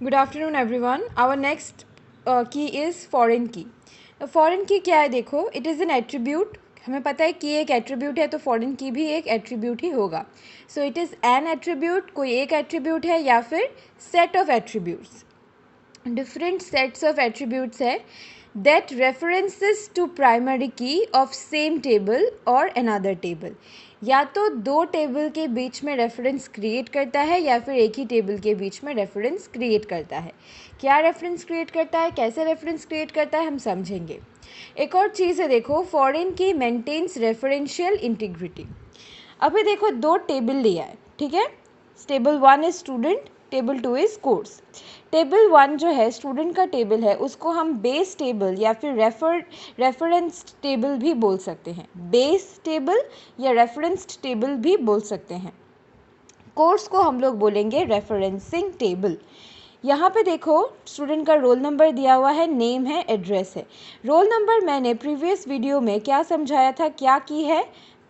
Good afternoon everyone. Our next key is foreign key. Foreign key क्या है देखो, it is an attribute. हमें पता है कि एक एट्रीब्यूट है तो फॉरेन की भी एक एट्रीब्यूट ही होगा। So it is an attribute, कोई एक एट्रीब्यूट है या फिर set of attributes, different sets of attributes है that references to primary key of same table or another table। या तो दो टेबल के बीच में रेफरेंस क्रिएट करता है या फिर एक ही टेबल के बीच में रेफरेंस क्रिएट करता है। क्या रेफरेंस क्रिएट करता है, कैसे रेफरेंस क्रिएट करता है, हम समझेंगे। एक और चीज़ है देखो, फॉरेन की मेंटेन्स रेफरेंशियल इंटीग्रिटी। अभी देखो दो टेबल लिया है, ठीक है। Table 1 is student, table 2 is course. Table 1 जो है स्टूडेंट का टेबल है, उसको हम बेस टेबल या फिर रेफरेंस टेबल भी बोल सकते हैं। बेस टेबल या रेफरेंस्ड टेबल भी बोल सकते हैं। कोर्स को हम लोग बोलेंगे रेफरेंसिंग टेबल। यहाँ पे देखो स्टूडेंट का रोल नंबर दिया हुआ है, नेम है, एड्रेस है। रोल नंबर मैंने प्रीवियस वीडियो में क्या समझाया था, क्या की है,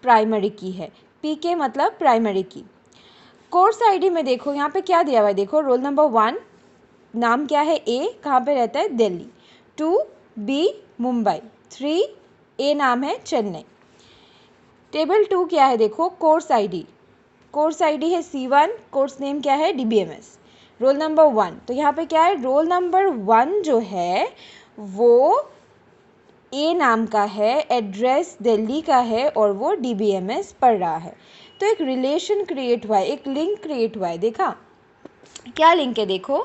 प्राइमरी की है। पी के मतलब प्राइमरी की। कोर्स आईडी में देखो यहाँ पे क्या दिया हुआ है, देखो रोल नंबर 1 नाम क्या है, ए, कहाँ पे रहता है, दिल्ली। 2 बी मुंबई। 3 ए नाम है चेन्नई। टेबल 2 क्या है देखो, कोर्स आईडी। कोर्स आईडी है C1, कोर्स नेम क्या है, DBMS। रोल नंबर 1, तो यहाँ पे क्या है, रोल नंबर 1 जो है वो ए नाम का है, एड्रेस दिल्ली का है और वो DBMS पढ़ रहा है। तो एक रिलेशन क्रिएट हुआ है, एक लिंक क्रिएट हुआ है। देखा क्या लिंक है, देखो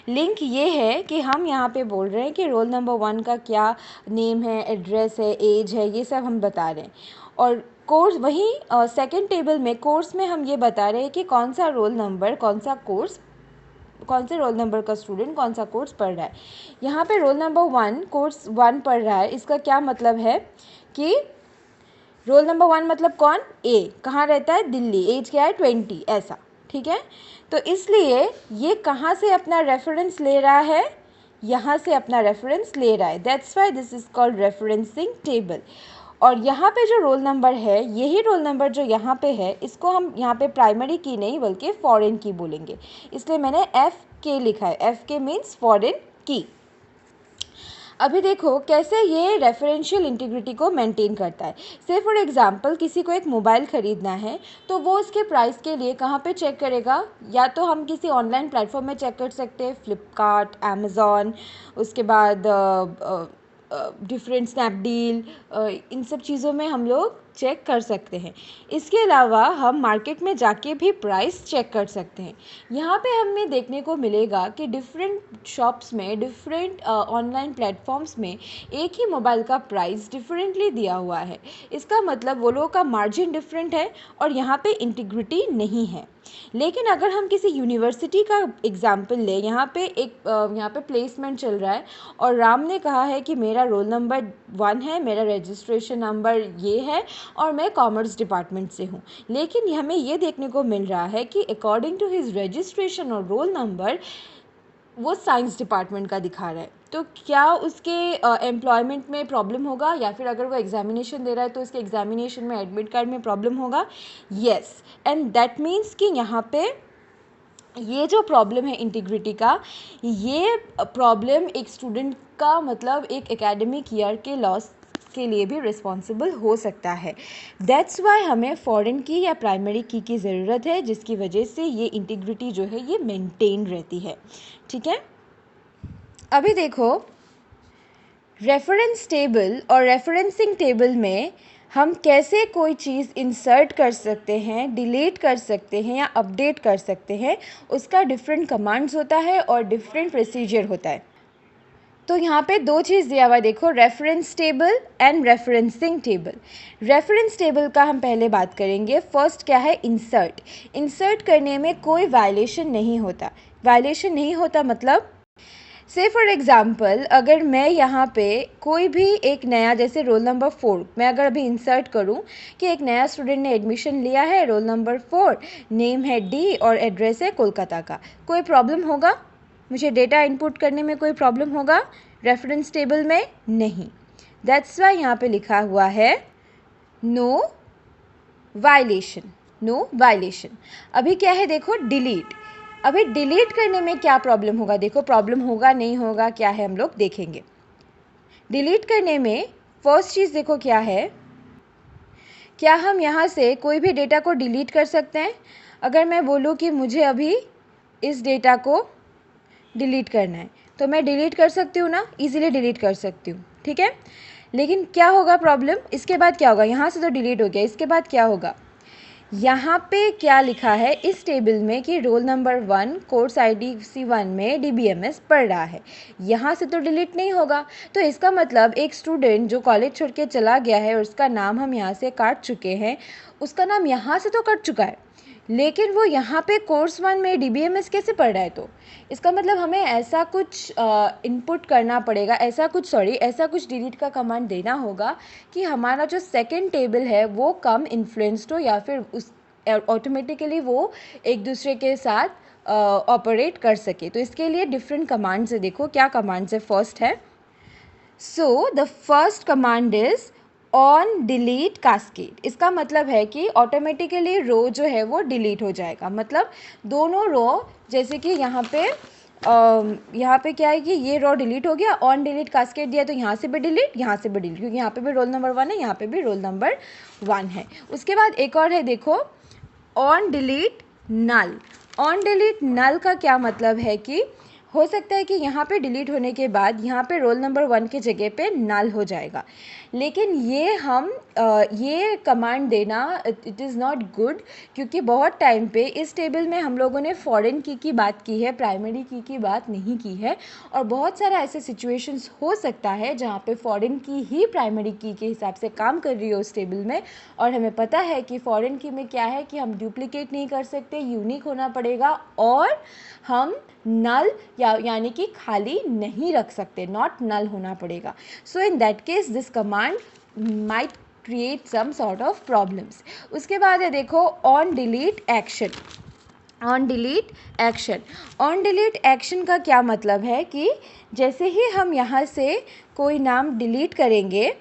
लिंक ये है कि हम यहाँ पे बोल रहे हैं कि रोल नंबर 1 का क्या नेम है, एड्रेस है, एज है, ये सब हम बता रहे हैं। और कोर्स वहीं सेकंड टेबल में कोर्स में हम ये बता रहे हैं कि कौन सा रोल नंबर, कौन सा कोर्स, कौन से रोल नंबर का स्टूडेंट कौन सा कोर्स पढ़ रहा है। यहाँ पे रोल नंबर 1 कोर्स 1 पढ़ रहा है, इसका क्या मतलब है कि रोल नंबर 1 मतलब कौन, ए, कहाँ रहता है, दिल्ली, एज क्या है 20, ऐसा, ठीक है। तो इसलिए ये कहाँ से अपना रेफरेंस ले रहा है, यहाँ से अपना रेफरेंस ले रहा है। That's why this is called referencing table. और यहाँ पे जो रोल नंबर है, यही रोल नंबर जो यहाँ पे है, इसको हम यहाँ पे प्राइमरी की नहीं बल्कि फॉरेन की बोलेंगे, इसलिए मैंने एफ के लिखा है। एफ के मीन्स फॉरेन की। अभी देखो कैसे ये रेफरेंशियल इंटीग्रिटी को मेंटेन करता है। से फॉर एग्जांपल किसी को एक मोबाइल ख़रीदना है तो वो उसके प्राइस के लिए कहाँ पे चेक करेगा, या तो हम किसी ऑनलाइन प्लेटफॉर्म में चेक कर सकते हैं, फ्लिपकार्ट, अमेज़ॉन, उसके बाद डिफरेंट स्नैपडील, इन सब चीज़ों में हम लोग चेक कर सकते हैं। इसके अलावा हम मार्केट में जाके भी प्राइस चेक कर सकते हैं। यहाँ पे हमें देखने को मिलेगा कि डिफरेंट शॉप्स में, डिफरेंट ऑनलाइन प्लेटफॉर्म्स में एक ही मोबाइल का प्राइस डिफरेंटली दिया हुआ है। इसका मतलब वो लोगों का मार्जिन डिफरेंट है और यहाँ पे इंटीग्रिटी नहीं है। लेकिन अगर हम किसी यूनिवर्सिटी का एग्जाम्पल लें, यहाँ पे प्लेसमेंट चल रहा है और राम ने कहा है कि मेरा रोल नंबर 1 है, मेरा रजिस्ट्रेशन नंबर ये है और मैं कॉमर्स डिपार्टमेंट से हूँ। लेकिन हमें ये देखने को मिल रहा है कि अकॉर्डिंग टू हिज रजिस्ट्रेशन और रोल नंबर वो साइंस डिपार्टमेंट का दिखा रहा है। तो क्या उसके एम्प्लॉयमेंट में प्रॉब्लम होगा, या फिर अगर वो एग्जामिनेशन दे रहा है तो उसके एग्जामिनेशन में एडमिट कार्ड में प्रॉब्लम होगा। येस, एंड दैट मीन्स कि यहाँ पे ये जो प्रॉब्लम है इंटीग्रिटी का, ये प्रॉब्लम एक स्टूडेंट का मतलब एक एकेडमिक ईयर के लॉस के लिए भी रिस्पॉन्सिबल हो सकता है। दैट्स वाई हमें फॉरेन की या प्राइमरी की ज़रूरत है, जिसकी वजह से ये इंटीग्रिटी जो है ये मेंटेन रहती है, ठीक है। अभी देखो रेफरेंस टेबल और रेफरेंसिंग टेबल में हम कैसे कोई चीज़ इंसर्ट कर सकते हैं, डिलीट कर सकते हैं या अपडेट कर सकते हैं, उसका डिफरेंट कमांड्स होता है और डिफरेंट प्रोसीजर होता है। तो यहाँ पे दो चीज़ दिया हुआ है, देखो reference table and referencing table. Reference table का हम पहले बात करेंगे। फर्स्ट क्या है, इंसर्ट। इंसर्ट करने में कोई वायलेशन नहीं होता। वायलेशन नहीं होता मतलब से फॉर एग्ज़ाम्पल अगर मैं यहाँ पे कोई भी एक नया, जैसे रोल नंबर 4 मैं अगर अभी इंसर्ट करूँ कि एक नया स्टूडेंट ने एडमिशन लिया है, रोल नंबर 4, नेम है डी और एड्रेस है कोलकाता का, कोई प्रॉब्लम होगा? मुझे डेटा इनपुट करने में कोई प्रॉब्लम होगा? रेफरेंस टेबल में नहीं। दैट्स वाई यहाँ पे लिखा हुआ है नो वायलेशन, नो वायलेशन। अभी क्या है देखो, डिलीट। अभी डिलीट करने में क्या प्रॉब्लम होगा, देखो प्रॉब्लम होगा नहीं होगा क्या है हम लोग देखेंगे। डिलीट करने में फर्स्ट चीज़ देखो क्या है, क्या हम यहाँ से कोई भी डेटा को डिलीट कर सकते हैं? अगर मैं बोलूँ कि मुझे अभी इस डेटा को डिलीट करना है तो मैं डिलीट कर सकती हूँ ना, इजीली डिलीट कर सकती हूँ, ठीक है। लेकिन क्या होगा प्रॉब्लम, इसके बाद क्या होगा, यहाँ से तो डिलीट हो गया, इसके बाद क्या होगा, यहाँ पे क्या लिखा है इस टेबल में कि roll number 1 course ID C1 में DBMS पढ़ रहा है, यहाँ से तो डिलीट नहीं होगा। तो इसका मतलब एक स्टूडेंट जो कॉलेज छोड़ के चला गया है और उसका नाम हम यहाँ से काट चुके हैं, उसका नाम यहाँ से तो कट चुका है, लेकिन वो यहाँ पे कोर्स 1 में DBMS कैसे पढ़ रहा है। तो इसका मतलब हमें ऐसा कुछ इनपुट करना पड़ेगा, ऐसा कुछ डिलीट का कमांड देना होगा कि हमारा जो सेकंड टेबल है वो कम इन्फ्लुएंस्ड हो, या फिर उस ऑटोमेटिकली वो एक दूसरे के साथ ऑपरेट कर सके। तो इसके लिए डिफरेंट कमांड्स है, देखो क्या कमांड्स है। फर्स्ट है, so the first command is on delete cascade. इसका मतलब है कि ऑटोमेटिकली रो जो है वो डिलीट हो जाएगा, मतलब दोनों रो, जैसे कि यहाँ पे क्या है कि ये रो डिलीट हो गया, ऑन डिलीट कास्केड दिया तो यहाँ से भी डिलीट, यहाँ से भी डिलीट, क्योंकि यहाँ पे भी रोल नंबर 1 है, यहाँ पे भी रोल नंबर 1 है। उसके बाद एक और है, देखो on delete null. On delete null का क्या मतलब है कि हो सकता है कि यहाँ पे डिलीट होने के बाद यहाँ पे रोल नंबर 1 के जगह पे नल हो जाएगा, लेकिन ये कमांड देना इट इज़ नॉट गुड, क्योंकि बहुत टाइम पे इस टेबल में हम लोगों ने फॉरेन की बात की है, प्राइमरी की बात नहीं की है। और बहुत सारा ऐसे सिचुएशंस हो सकता है जहाँ पे फॉरेन की ही प्राइमरी की के हिसाब से काम कर रही हो उस टेबल में, और हमें पता है कि फॉरेन की में क्या है कि हम डुप्लीकेट नहीं कर सकते, यूनिक होना पड़ेगा, और हम नल यानी कि खाली नहीं रख सकते, नॉट नल होना पड़ेगा। So in that case this command might create some sort of problems. उसके बाद है देखो on delete action. On delete action, on delete action का क्या मतलब है कि जैसे ही हम यहाँ से कोई नाम डिलीट करेंगे